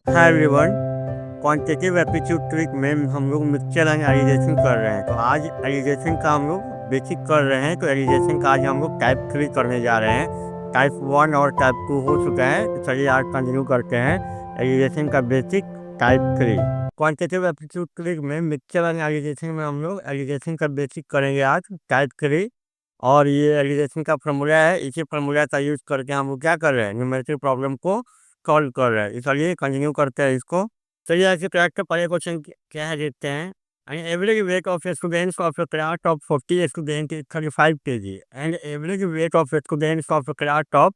Hi everyone. Quantitative aptitude trick में हम लोग मिक्सचर एंड एलिगेशन कर रहे हैं। तो आज एलिगेशन का हम लोग बेसिक कर रहे हैं। तो एलिगेशन का आज हम लोग टाइप 3 करने जा रहे हैं। टाइप 1 और टाइप 2 हो चुका है। तो चलिए आज कंटिन्यू करते हैं एलिगेशन का basic type 3। Quantitative aptitude trick में मिक्सचर एंड एलिगेशन में हम लोग एलिगेशन का बेसिक करेंगे आज टाइप 3। और ये एलिगेशन का फॉर्मूला है। इसी फॉर्मूला का यूज करके हम लोग क्या कर रहे हैं, न्यूमेरिकल प्रॉब्लम को सॉल्व कर रहे हैं। चलिए कंटिन्यू करते हैं इसको। चलिए ऐसे करेक्ट पहले क्वेश्चन क्या है देखते हैं। Average weight of students of a class of 40 students is 35 kg and average weight of students of a class of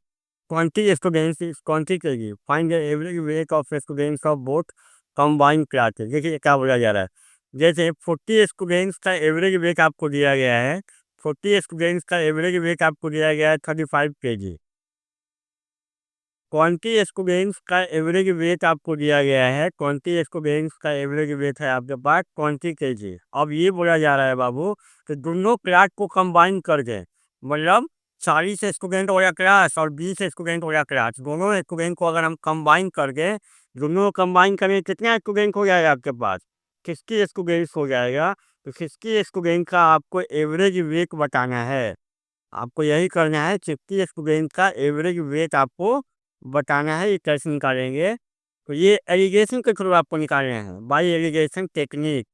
20 students is 20 kg. Find the average weight of students of both combined classes। देखिए क्या बोला जा रहा है। जैसे 40 students का average weight आपको दिया गया है। 40 स्टूडेंट्स का एवरेज वेट आपको दिया गया है 35 kg। 20 स्टूडेंट्स का एवरेज वेट आपको दिया गया है। 20 स्टूडेंट्स का एवरेज वेट है आपके पास 20 kg। अब ये बोला जा रहा है बाबू कि दोनों क्लास को कंबाइन कर दें, मतलब 40 स्टूडेंट वाला क्लास और 20 स्टूडेंट वाला क्लास, दोनों स्टूडेंट को अगर हम कंबाइन कर दें, दोनों कंबाइन करें कितना स्टूडेंट हो जाएगा आपके पास, 60 स्टूडेंट्स हो जाएगा। तो 60 स्टूडेंट का आपको एवरेज वेट बताना है। आपको यही करना है, 60 स्टूडेंट का एवरेज वेट आपको बताना है। ये कैसे निकालेंगे, तो ये एलिगेशन के थ्रू आपको निकालने हैं बाई एलिगेशन टेक्निक।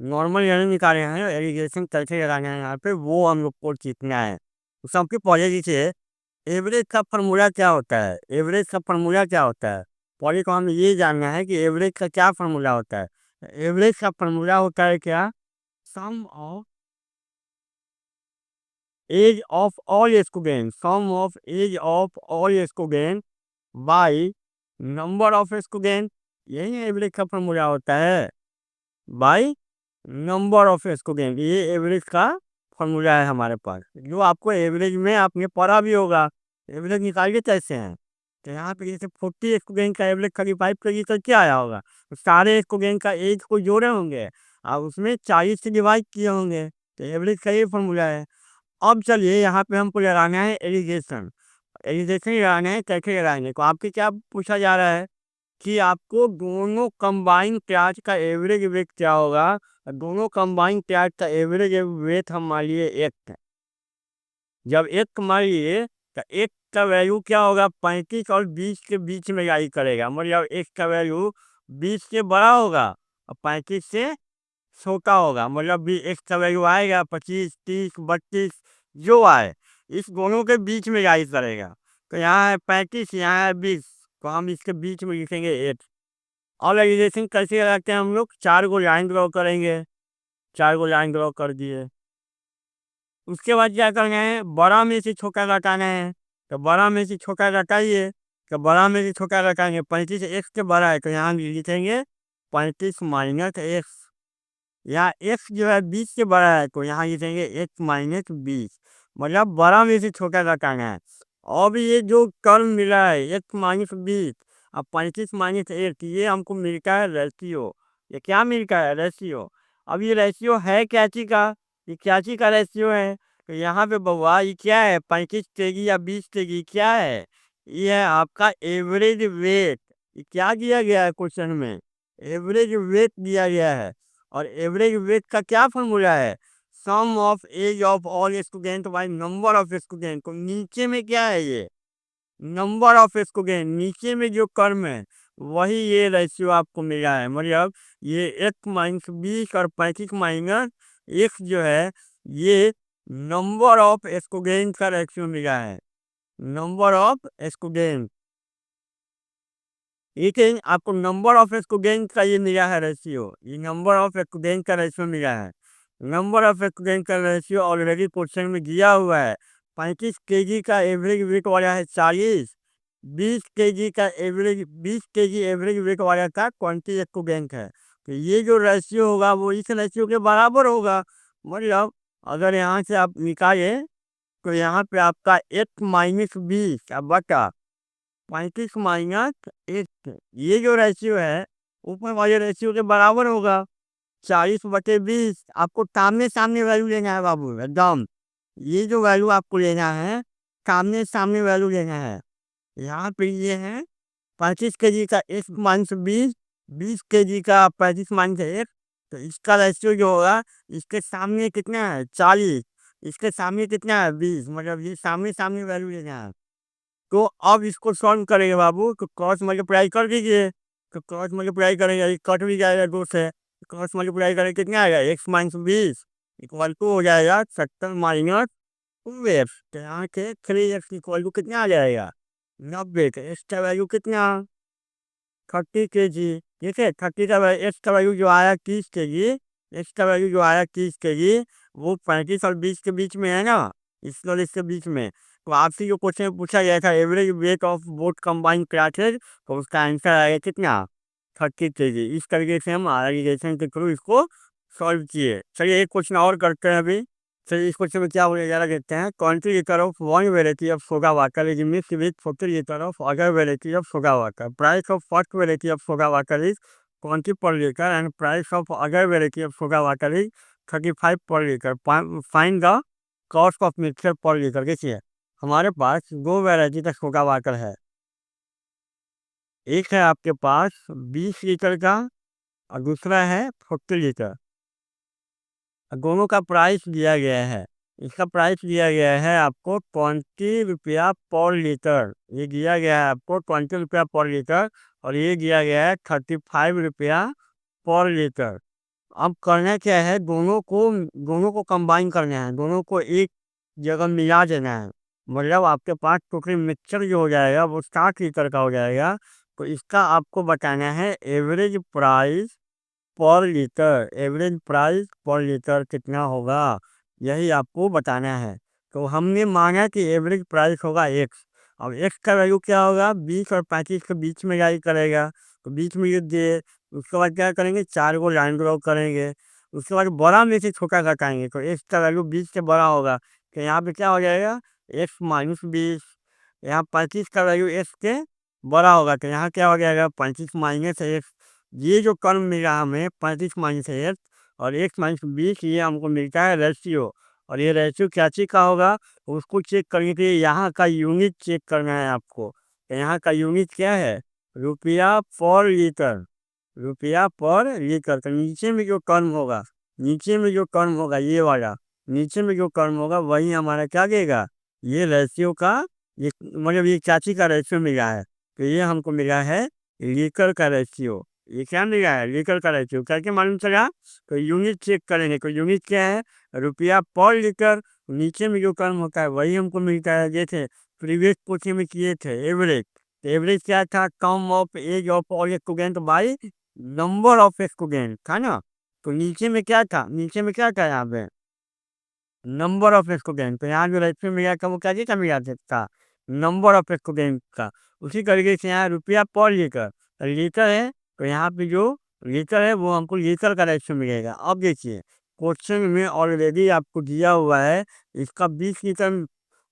नॉर्मल नहीं निकाले हैं, एलिगेशन कैसे लगाना है यहाँ पे वो हम लोग को सीखना है। तो सबके पहले जैसे एवरेज का फार्मूला क्या होता है, एवरेज का फार्मूला क्या होता है, पहले तो हमें ये जानना है कि एवरेज का क्या फार्मूला होता है। एवरेज का फार्मूला होता है क्या, sum of age of all student, sum of age of all student by number of student. यही एवरेज का फॉर्मूला होता है, बाई नंबर ऑफ स्टूडेंट। ये एवरेज का फॉर्मूला है हमारे पास, जो आपको एवरेज में आपने पढ़ा भी होगा। एवरेज निकालिए कैसे हैं, तो यहाँ पे जैसे 40 स्टूडेंट का एवरेज 35 करिए तो क्या आया होगा, तो सारे स्टूडेंट का एज को जोड़े होंगे और उसमें 40 से डिवाइड किए होंगे। तो एवरेज का ये फॉर्मूला है। अब चलिए यहाँ पे हमको लगाना है एलिगेशन। एलिगेशन लगाना है, कैसे लगाएंगे, तो आपके क्या पूछा जा रहा है कि आपको दोनों कंबाइन क्लास का एवरेज वेट क्या होगा। दोनों कंबाइन क्लास का एवरेज वेट हम मान लिए एक है। जब एक मान लिए तो एक का वैल्यू क्या होगा, 35 और 20 के बीच में लाई करेगा, मतलब एक का वैल्यू 20 से बड़ा होगा और 35 से छोटा होगा। मतलब भी एक का वैल्यू आएगा 25, 30, 32 जो आए, इस दोनों के बीच में लाई करेगा। तो यहाँ है 35, यहाँ है 20, तो हम इसके बीच में लिखेंगे 8। और एलिगेशन कैसे लगाते हैं हम लोग, 4 को लाइन ड्रॉ करेंगे। 4 को लाइन ड्रॉ कर दिए। उसके बाद क्या करना है, बड़ा में से छोटा घटाना है। तो बड़ा में से छोटा घटाइए। तो बड़ा में से छोटा घटाएंगे, 35 एक्स के बड़ा है तो यहाँ लिखेंगे 35 माइनस एक्स। यहाँ एक्स जो है 20 से बड़ा है तो यहाँ लिखेंगे एक्स माइनस 20। मतलब बड़ा में से छोटा घटाना है। अब ये जो टर्म मिला है एक्स माइनस 20 अब 35 माइनस 8, ये हमको मिलता है रेशियो। ये क्या मिलता है, रेशियो। अब ये रेशियो है क्या चीज का, ये क्या चीज का रेशियो है, तो यहाँ पे बउआ ये क्या है, 35 केजी या 20 केजी क्या है, ये है आपका एवरेज वेट। ये क्या दिया गया है क्वेश्चन में, एवरेज वेट दिया गया है। और एवरेज वेट का क्या फॉर्मूला है, sum of age of all student by number of student. तो नीचे में क्या है, ये नंबर ऑफ स्टूडेंट, नीचे में जो कर्म है वही ये रेशियो आपको मिला है। मतलब ये एक माइनस 20 और 35 माइनस एक जो है, ये नंबर ऑफ स्टूडेंट का रेशियो मिला है, नंबर ऑफ स्टूडेंट। लेकिन आपको नंबर ऑफ स्टूडेंट का ये मिला है रेशियो, ये नंबर ऑफ स्टूडेंट का रेशियो मिला है। नंबर ऑफ स्टूडेंट का रेशियो ऑलरेडी क्वेश्चन में दिया हुआ है। 35 केजी का एवरेज वेट वाला है 40, 20 केजी का एवरेज 20 केजी एवरेज वेट वाला का 20 स्टूडेंट है। तो ये जो रेशियो होगा वो इस रेशियो के बराबर होगा। मतलब अगर यहाँ से आप निकालें तो यहाँ पे आपका 1 माइनस 20 बटा 35 माइनस 1, ये जो रेशियो है ऊपर वाले रेशियो के बराबर होगा। 40/20 आपको सामने सामने वैल्यू लेना है बाबू एकदम। ये जो वैल्यू आपको लेना है सामने सामने वैल्यू लेना है। यहाँ पे ये है 35 केजी का x माइनस 20, 20 केजी का 35 माइनस 1, तो इसका रेशियो जो होगा, इसके सामने कितना है 40, इसके सामने कितना है 20, मतलब ये सामने सामने वैल्यू लेना है। तो अब इसको सॉल्व करेंगे बाबू, तो क्रॉस मल्टीप्लाई कर दीजिए, तो क्रॉस मल्टीप्लाई करेंगे, ये कट भी जाएगा 2 से, क्रॉस मल्टीप्लाई करेंगे कितना आएगा x माइनस 20 इक्वल टू हो जाएगा 70 माइनस 2x, तो यहाँ के 3x इक्वल टू कितना आ जाएगा 90, तो x का वैल्यू कितना 30 केजी। ठीक है, 30 का x का वैल्यू जो आया 30 केजी, x का वैल्यू जो आया 30 केजी, वो 35 और 20 के बीच में है ना, इस और इसके बीच में। तो आपसे जो क्वेश्चन पूछा गया था average weight of both combined classes, तो उसका आंसर आएगा कितना 30 केजी। इस तरीके से हम एलिगेशन के थ्रू इसको सॉल्व किए। चलिए एक क्वेश्चन और करते हैं अभी। चलिए इस क्वेश्चन में क्या बोले जा रहा देखते हैं। 20 litre of one variety of soda water is mixed with 40 litre of other variety of soda water. Price of first variety of soda water is 20 पर litre and price of other variety of soda water is 35 पर litre. Find the cost of mixture पर litre. देखिए हमारे पास दो variety का soda water है, एक है आपके पास 20 लीटर का और दूसरा है 40 लीटर। दोनों का प्राइस दिया गया है, इसका प्राइस दिया गया है आपको 20 रुपया पर लीटर, ये दिया गया है आपको 20 रुपया पर लीटर, और ये दिया गया है 35 रुपया पर लीटर। अब करना क्या है, दोनों को कंबाइन करना है, दोनों को एक जगह मिला देना है। मतलब आपके पास टोटल मिक्सचर जो हो जाएगा वो 60 लीटर का हो जाएगा। तो इसका आपको बताना है एवरेज प्राइस पर लीटर, एवरेज प्राइस पर लीटर कितना होगा, यही आपको बताना है। तो हमने माना कि एवरेज प्राइस होगा x। अब x का वैल्यू क्या होगा, 20 और 35 के बीच में जारी करेगा, तो बीच में ये दिए। उसके बाद क्या करेंगे, 4 को लाइन ड्रॉ करेंगे, उसके बाद बड़ा में से छोटा घटाएंगे, तो x का वैल्यू 20 से बड़ा होगा, तो यहाँ पे क्या हो जाएगा x माइनस 20। यहाँ 35 का वैल्यू x के बड़ा होगा, तो यहाँ क्या हो जाएगा 35 माइनस x। ये जो टर्म मिला हमें 35 माइनस एक्स और x माइनस 20, ये हमको मिलता है रेशियो। और ये रेशियो क्या चीज़ का होगा, उसको चेक करने के लिए यहाँ का यूनिट चेक करना है आपको। तो यहाँ का यूनिट क्या है, रुपया पर लीटर, रुपया पर लीटर। तो नीचे में जो टर्म होगा, नीचे में जो टर्म होगा ये वाला, नीचे में जो टर्म होगा वही हमारा क्या देगा, ये रेशियो का, ये मतलब ये चाची का रेशियो मिला है। तो ये हमको मिला है लीटर का रेशियो। ये क्या मिला है, लीटर का रेशियो। करके मालूम चला, तो यूनिट चेक करेंगे, तो यूनिट क्या है रुपया पर लीटर। नीचे में जो टर्म होता है वही हमको मिलता है। जैसे प्रीवियस क्वेश्चन में किए थे एवरेज, तो एवरेज क्या था, sum of age of all student by number of student था ना। तो नीचे में क्या था, नीचे में क्या था यहाँ पे नंबर ऑफ स्टूडेंट, तो यहाँ जो रेशियो मिला था वो क्या चीज़ का मिला था, नंबर ऑफ स्टूडेंट का। उसी तरीके से यहाँ रुपया पर लीटर, लीटर है, तो यहाँ पे जो लीटर है वो हमको लीटर का रेशियो मिलेगा। अब देखिए क्वेश्चन में ऑलरेडी आपको दिया हुआ है इसका 20 लीटर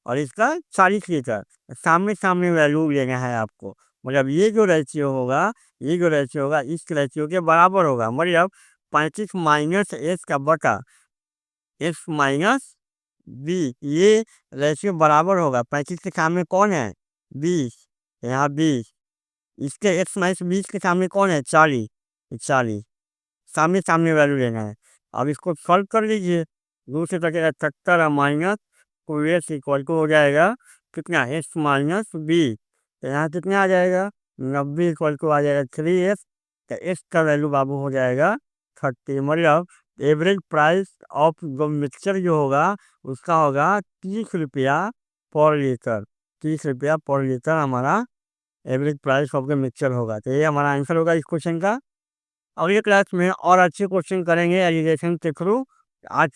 और इसका 40 लीटर, सामने सामने वैल्यू लेना है आपको। मतलब ये जो रेशियो होगा, ये जो रेशियो होगा इस रेशियो के बराबर होगा। मतलब 35 माइनस एस का बटा एक्स माइनस बी, ये रेशियो बराबर होगा। 35 के सामने कौन है 20, यहाँ 20, इसके एक्स माइनस 20 के सामने कौन है 40, 40 सामने सामने वैल्यू लेना है। अब इसको सॉल्व कर लीजिए, दूसरे तक 70 माइनस को एस इक्वल टू हो जाएगा कितना एक्स माइनस बी, तो यहाँ कितना आ जाएगा 90 इक्वल टू आ जाएगा 3x। तो एक्स का वैल्यू बाबू हो जाएगा 30। मतलब एवरेज प्राइस ऑफ जो मिक्सचर जो होगा उसका होगा 30 रुपया पर लीटर, 30 रुपया पर लीटर हमारा average price of the mixture होगा। तो ये हमारा आंसर होगा इस क्वेश्चन का। अगले क्लास में और अच्छे क्वेश्चन करेंगे एलिगेशन के थ्रू। आज